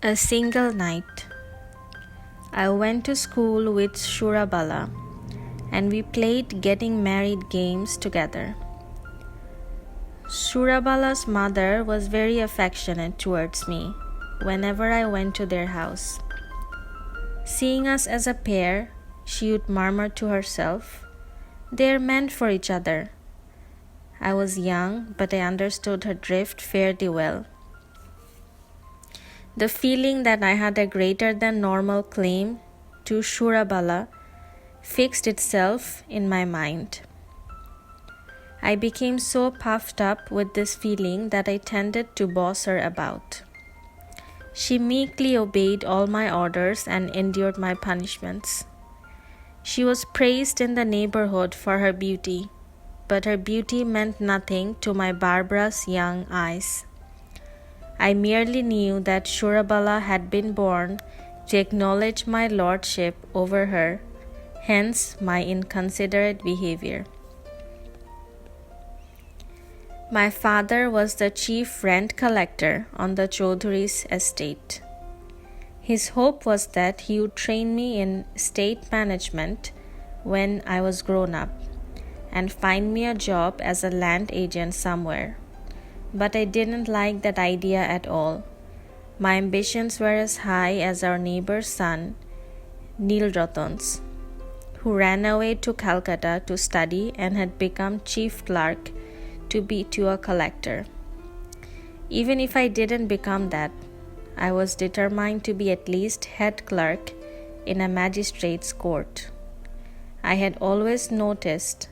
A single night. I went to school with Shurabala and we played getting married games together. Shurabala's mother was very affectionate towards me whenever I went to their house. Seeing us as a pair, she would murmur to herself, "They're meant for each other." I was young, but I understood her drift fairly well. The feeling that I had a greater than normal claim to Shurabala fixed itself in my mind. I became so puffed up with this feeling that I tended to boss her about. She meekly obeyed all my orders and endured my punishments. She was praised in the neighborhood for her beauty, but her beauty meant nothing to my barbarous young eyes. I merely knew that Shurabala had been born to acknowledge my lordship over her, hence my inconsiderate behavior. My father was the chief rent collector on the Chaudhury's estate. His hope was that he would train me in estate management when I was grown up and find me a job as a land agent somewhere. But I didn't like that idea at all. My ambitions were as high as our neighbor's son, Nilratan's, who ran away to Calcutta to study and had become chief clerk to a collector. Even if I didn't become that, I was determined to be at least head clerk in a magistrate's court. I had always noticed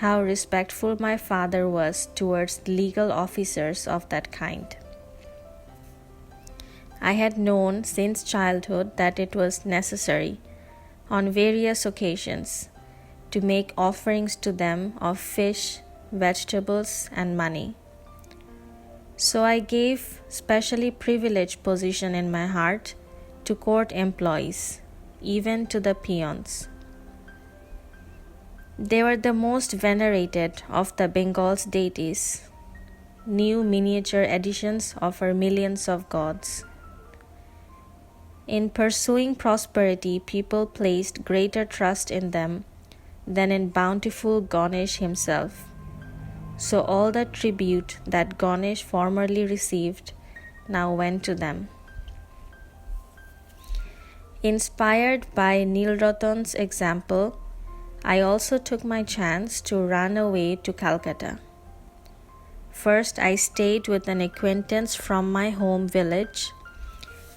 how respectful my father was towards legal officers of that kind. I had known since childhood that it was necessary, on various occasions, to make offerings to them of fish, vegetables, and money. So I gave specially privileged position in my heart to court employees, even to the peons. They were the most venerated of the Bengal's deities, new miniature editions of our millions of gods. In pursuing prosperity, people placed greater trust in them than in bountiful Ganesh himself. So all the tribute that Ganesh formerly received now went to them. Inspired by Nilratan's example, I also took my chance to run away to Calcutta. First, I stayed with an acquaintance from my home village.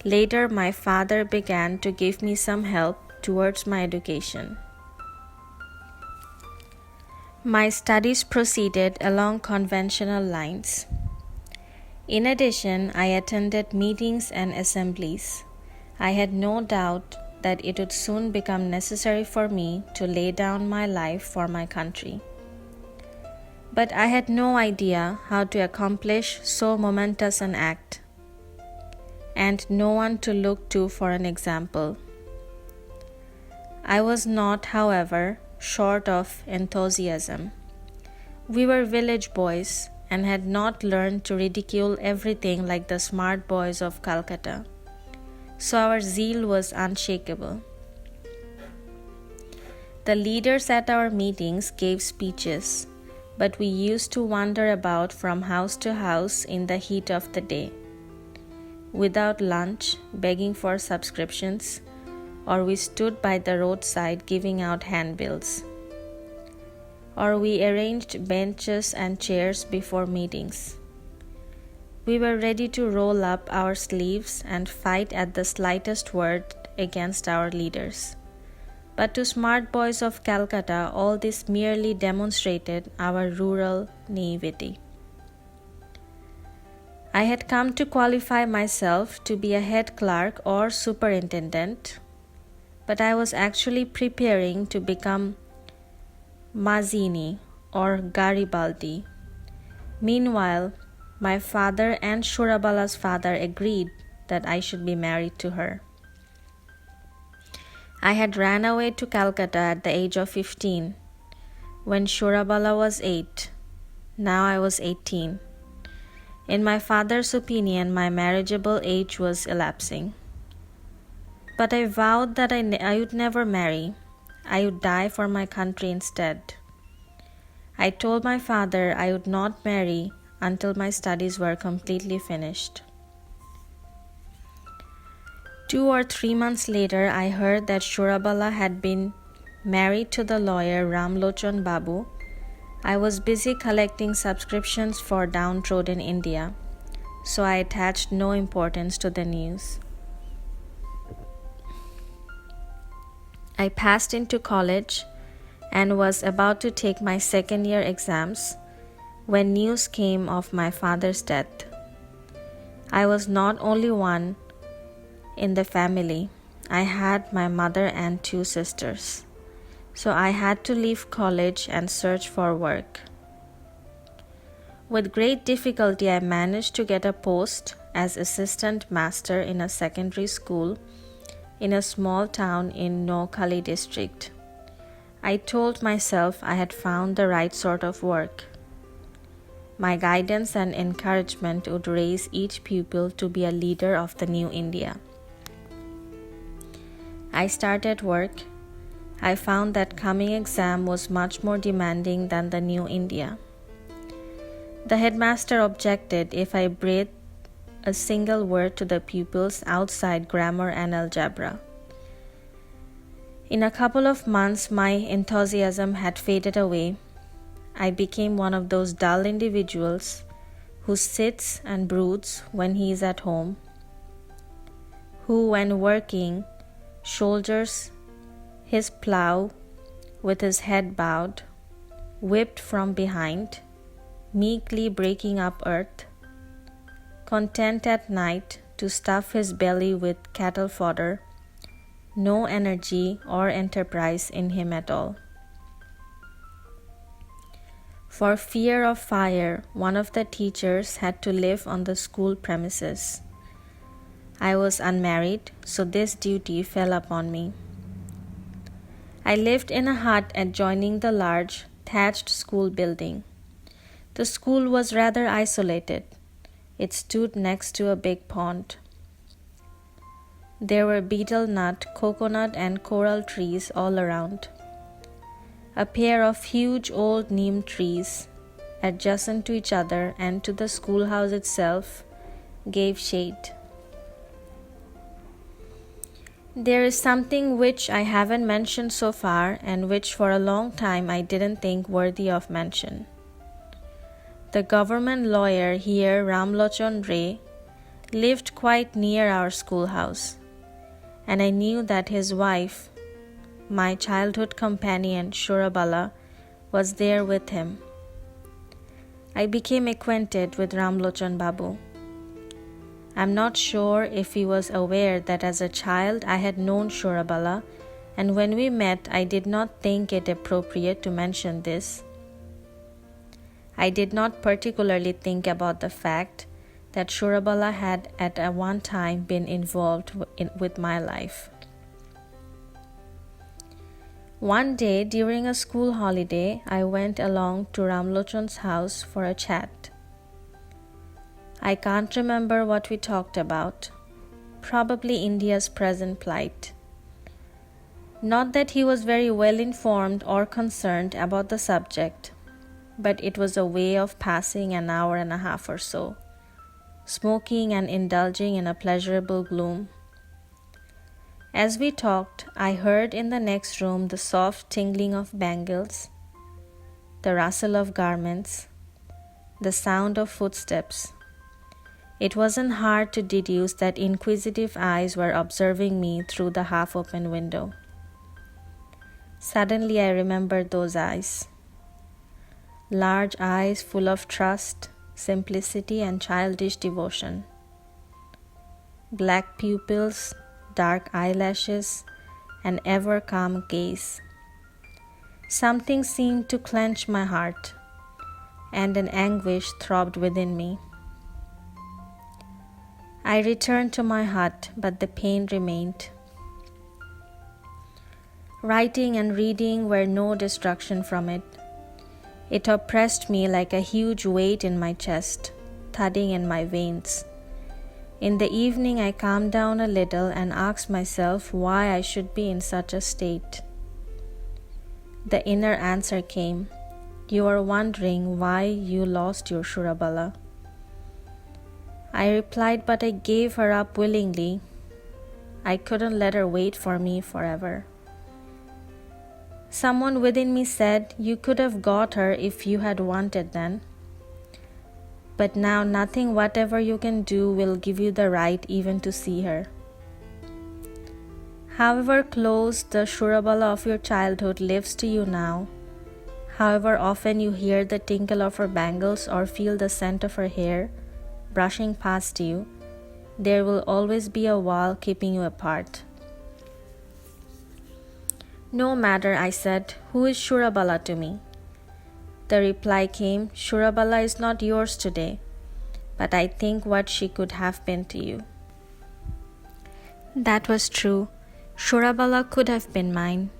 Later, my father began to give me some help towards my education. My studies proceeded along conventional lines. In addition, I attended meetings and assemblies. I had no doubt that it would soon become necessary for me to lay down my life for my country. But I had no idea how to accomplish so momentous an act, and no one to look to for an example. I was not, however, short of enthusiasm. We were village boys and had not learned to ridicule everything like the smart boys of Calcutta. So our zeal was unshakable. The leaders at our meetings gave speeches, but we used to wander about from house to house in the heat of the day, without lunch, begging for subscriptions, or we stood by the roadside giving out handbills, or we arranged benches and chairs before meetings. We were ready to roll up our sleeves and fight at the slightest word against our leaders. But to smart boys of Calcutta, all this merely demonstrated our rural naivety. I had come to qualify myself to be a head clerk or superintendent, but I was actually preparing to become Mazzini or Garibaldi. Meanwhile, my father and Shurabala's father agreed that I should be married to her. I had ran away to Calcutta at the age of 15, when Shurabala was 8. Now I was 18. In my father's opinion, my marriageable age was elapsing. But I vowed that I would never marry. I would die for my country instead. I told my father I would not marry until my studies were completely finished. 2 or 3 months later, I heard that Shurabala had been married to the lawyer Ramlochan Babu. I was busy collecting subscriptions for Downtrodden India, so I attached no importance to the news. I passed into college and was about to take my second-year exams when news came of my father's death. I was not only one in the family. I had my mother and 2 sisters. So I had to leave college and search for work. With great difficulty, I managed to get a post as assistant master in a secondary school in a small town in Noakhali district. I told myself I had found the right sort of work. My guidance and encouragement would raise each pupil to be a leader of the new India. I started work. I found that coming exam was much more demanding than the new India. The headmaster objected if I breathed a single word to the pupils outside grammar and algebra. In a couple of months, my enthusiasm had faded away. I became one of those dull individuals who sits and broods when he is at home, who, when working, shoulders his plough with his head bowed, whipped from behind, meekly breaking up earth, content at night to stuff his belly with cattle fodder, no energy or enterprise in him at all. For fear of fire, one of the teachers had to live on the school premises. I was unmarried, so this duty fell upon me. I lived in a hut adjoining the large, thatched school building. The school was rather isolated. It stood next to a big pond. There were betel nut, coconut, and coral trees all around. A pair of huge old neem trees, adjacent to each other and to the schoolhouse itself, gave shade. There is something which I haven't mentioned so far and which for a long time I didn't think worthy of mention. The government lawyer here, Ramlochan Ray, lived quite near our schoolhouse, and I knew that his wife, my childhood companion Shurabala, was there with him. I became acquainted with Ramlochan Babu. I'm not sure if he was aware that as a child I had known Shurabala, and when we met I did not think it appropriate to mention this. I did not particularly think about the fact that Shurabala had at one time been involved with my life. One day during a school holiday, I went along to Ramlochan's house for a chat. I can't remember what we talked about. Probably India's present plight. Not that he was very well informed or concerned about the subject, but it was a way of passing an hour and a half or so, smoking and indulging in a pleasurable gloom. As we talked, I heard in the next room the soft tingling of bangles, the rustle of garments, the sound of footsteps. It wasn't hard to deduce that inquisitive eyes were observing me through the half-open window. Suddenly I remembered those eyes. Large eyes full of trust, simplicity, and childish devotion. Black pupils, dark eyelashes, and ever calm gaze. Something seemed to clench my heart, and an anguish throbbed within me. I returned to my hut, but the pain remained. Writing and reading were no distraction from it. It oppressed me like a huge weight in my chest. thudding in my veins. In the evening, I calmed down a little and asked myself why I should be in such a state. The inner answer came. You are wondering why you lost your Shurabala. I replied, but I gave her up willingly. I couldn't let her wait for me forever. Someone within me said, you could have got her if you had wanted then. But now nothing whatever you can do will give you the right even to see her. However close the Shurabala of your childhood lives to you now, however often you hear the tinkle of her bangles or feel the scent of her hair brushing past you, there will always be a wall keeping you apart. No matter, I said, who is Shurabala to me? The reply came, Shurabala is not yours today, but I think what she could have been to you. That was true. Shurabala could have been mine.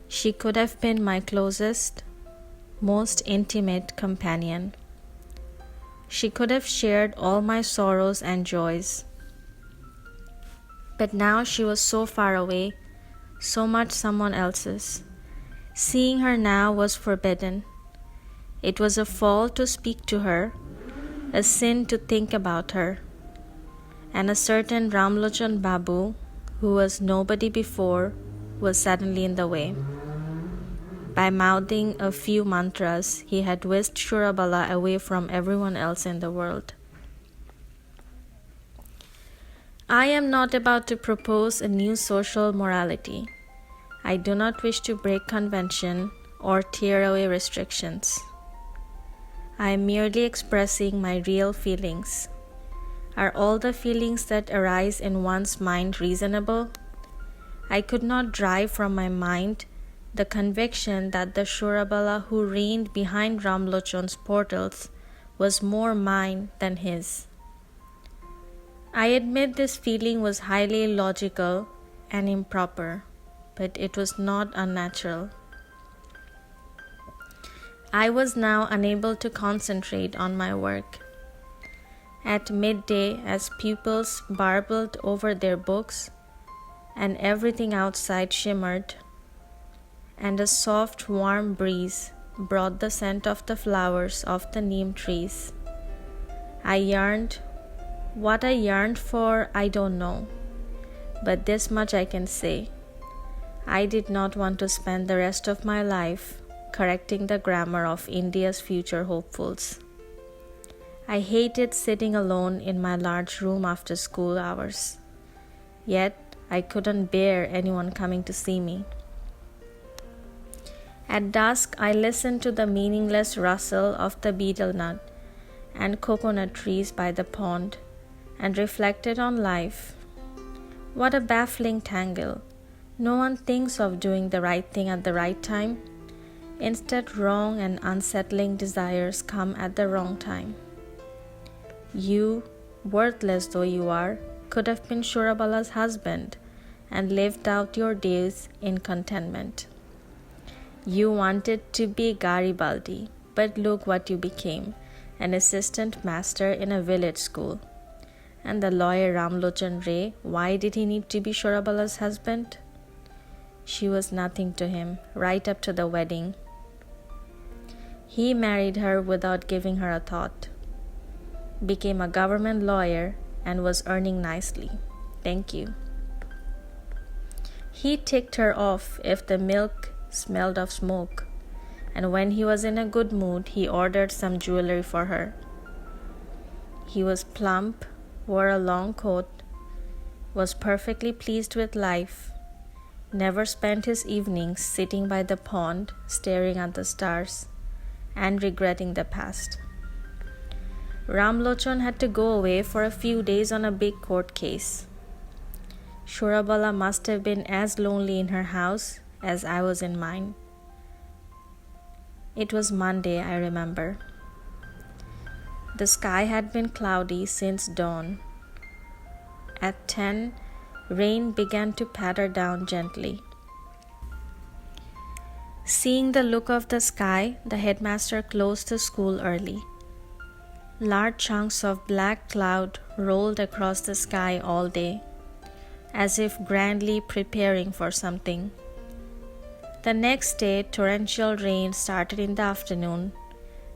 She could have been my closest, most intimate companion. She could have shared all my sorrows and joys. But now she was so far away, so much someone else's. Seeing her now was forbidden. It was a fault to speak to her, a sin to think about her. And a certain Ramlochan Babu, who was nobody before, was suddenly in the way. By mouthing a few mantras, he had whisked Shurabala away from everyone else in the world. I am not about to propose a new social morality. I do not wish to break convention or tear away restrictions. I am merely expressing my real feelings. Are all the feelings that arise in one's mind reasonable? I could not drive from my mind the conviction that the Shurabala who reigned behind Ramlochan's portals was more mine than his. I admit this feeling was highly illogical and improper, but it was not unnatural. I was now unable to concentrate on my work. At midday, as pupils barbled over their books, and everything outside shimmered, and a soft, warm breeze brought the scent of the flowers of the neem trees, I yearned. What I yearned for, I don't know, but this much I can say. I did not want to spend the rest of my life correcting the grammar of India's future hopefuls. I hated sitting alone in my large room after school hours. Yet I couldn't bear anyone coming to see me. At dusk, I listened to the meaningless rustle of the betel nut and coconut trees by the pond and reflected on life. What a baffling tangle. No one thinks of doing the right thing at the right time. Instead, wrong and unsettling desires come at the wrong time. You, worthless though you are, could have been Shurabala's husband and lived out your days in contentment. You wanted to be Garibaldi, but look what you became, an assistant master in a village school. And the lawyer Ramlochan Ray, why did he need to be Shurabala's husband? She was nothing to him, right up to the wedding. He married her without giving her a thought, became a government lawyer, and was earning nicely. Thank you. He ticked her off if the milk smelled of smoke, and when he was in a good mood, he ordered some jewelry for her. He was plump, wore a long coat, was perfectly pleased with life, never spent his evenings sitting by the pond staring at the stars and regretting the past. Ramlochan had to go away for a few days on a big court case. Shurabala must have been as lonely in her house as I was in mine. It was Monday, I remember. The sky had been cloudy since dawn. At 10, rain began to patter down gently. Seeing the look of the sky, the headmaster closed the school early. Large chunks of black cloud rolled across the sky all day, as if grandly preparing for something. The next day, torrential rain started in the afternoon,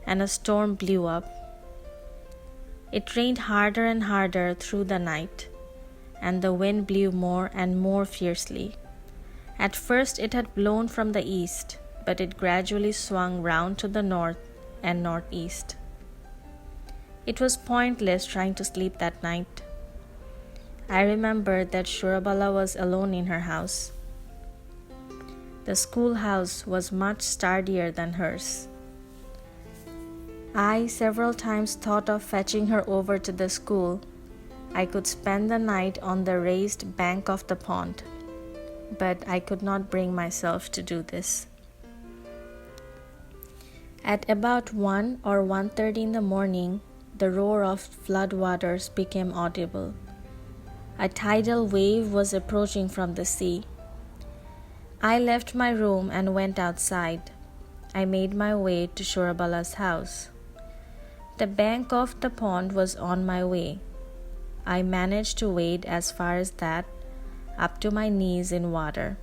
and a storm blew up. It rained harder and harder through the night, and the wind blew more and more fiercely. At first it had blown from the east, but it gradually swung round to the north and northeast. It was pointless trying to sleep that night. I remembered that Shurabala was alone in her house. The schoolhouse was much sturdier than hers. I several times thought of fetching her over to the school. I could spend the night on the raised bank of the pond, but I could not bring myself to do this. At about 1 or 1:30 in the morning, the roar of flood waters became audible. A tidal wave was approaching from the sea. I left my room and went outside. I made my way to Shurabala's house. The bank of the pond was on my way. I managed to wade as far as that, up to my knees in water.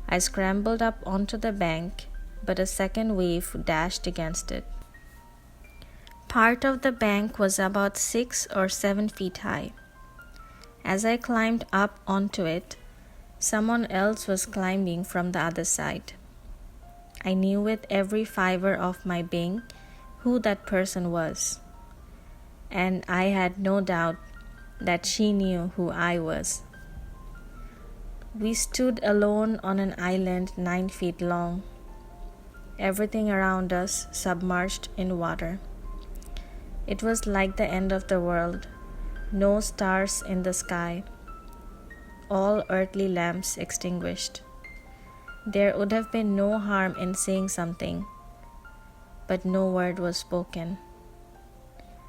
I scrambled up onto the bank, but a second wave dashed against it. Part of the bank was about 6 or 7 feet high. As I climbed up onto it, someone else was climbing from the other side. I knew with every fiber of my being who that person was, and I had no doubt that she knew who I was. We stood alone on an island 9 feet long, everything around us submerged in water. It was like the end of the world, no stars in the sky, all earthly lamps extinguished. There would have been no harm in saying something, but no word was spoken.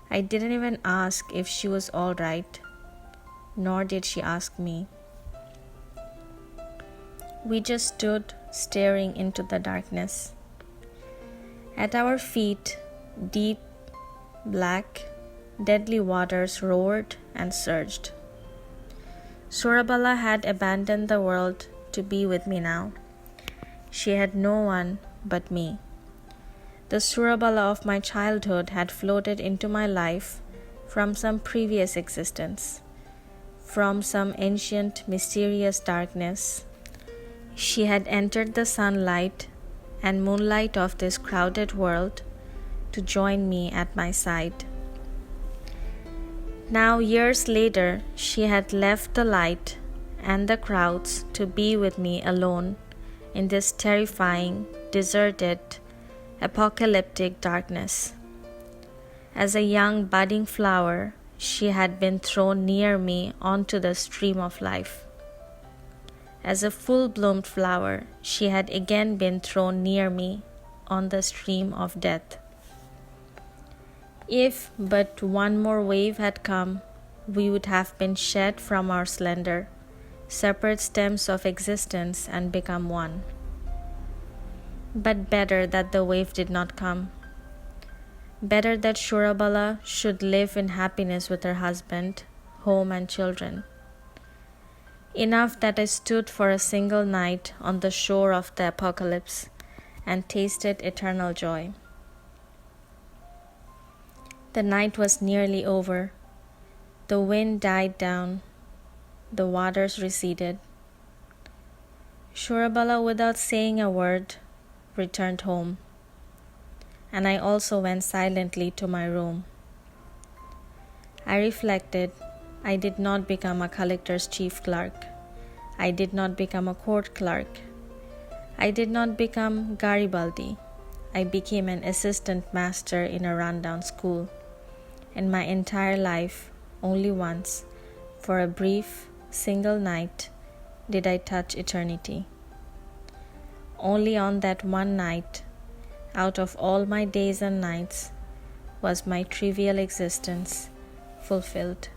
I didn't even ask if she was all right, nor did she ask me. We just stood staring into the darkness. At our feet, deep, black, deadly waters roared and surged. Shurabala had abandoned the world to be with me now. She had no one but me. The Shurabala of my childhood had floated into my life from some previous existence, from some ancient, mysterious darkness. She had entered the sunlight and moonlight of this crowded world to join me at my side. Now, years later, she had left the light and the crowds to be with me alone in this terrifying, deserted, apocalyptic darkness. As a young budding flower, she had been thrown near me onto the stream of life. As a full-bloomed flower, she had again been thrown near me on the stream of death. If but one more wave had come, we would have been shed from our slender, separate stems of existence and become one. But better that the wave did not come. Better that Shurabala should live in happiness with her husband, home and children. Enough that I stood for a single night on the shore of the apocalypse and tasted eternal joy. The night was nearly over. The wind died down. The waters receded. Shurabala, without saying a word, returned home, and I also went silently to my room. I reflected. I did not become a collector's chief clerk. I did not become a court clerk. I did not become Garibaldi. I became an assistant master in a rundown school. In my entire life, only once, for a brief, single night, did I touch eternity. Only on that one night, out of all my days and nights, was my trivial existence fulfilled.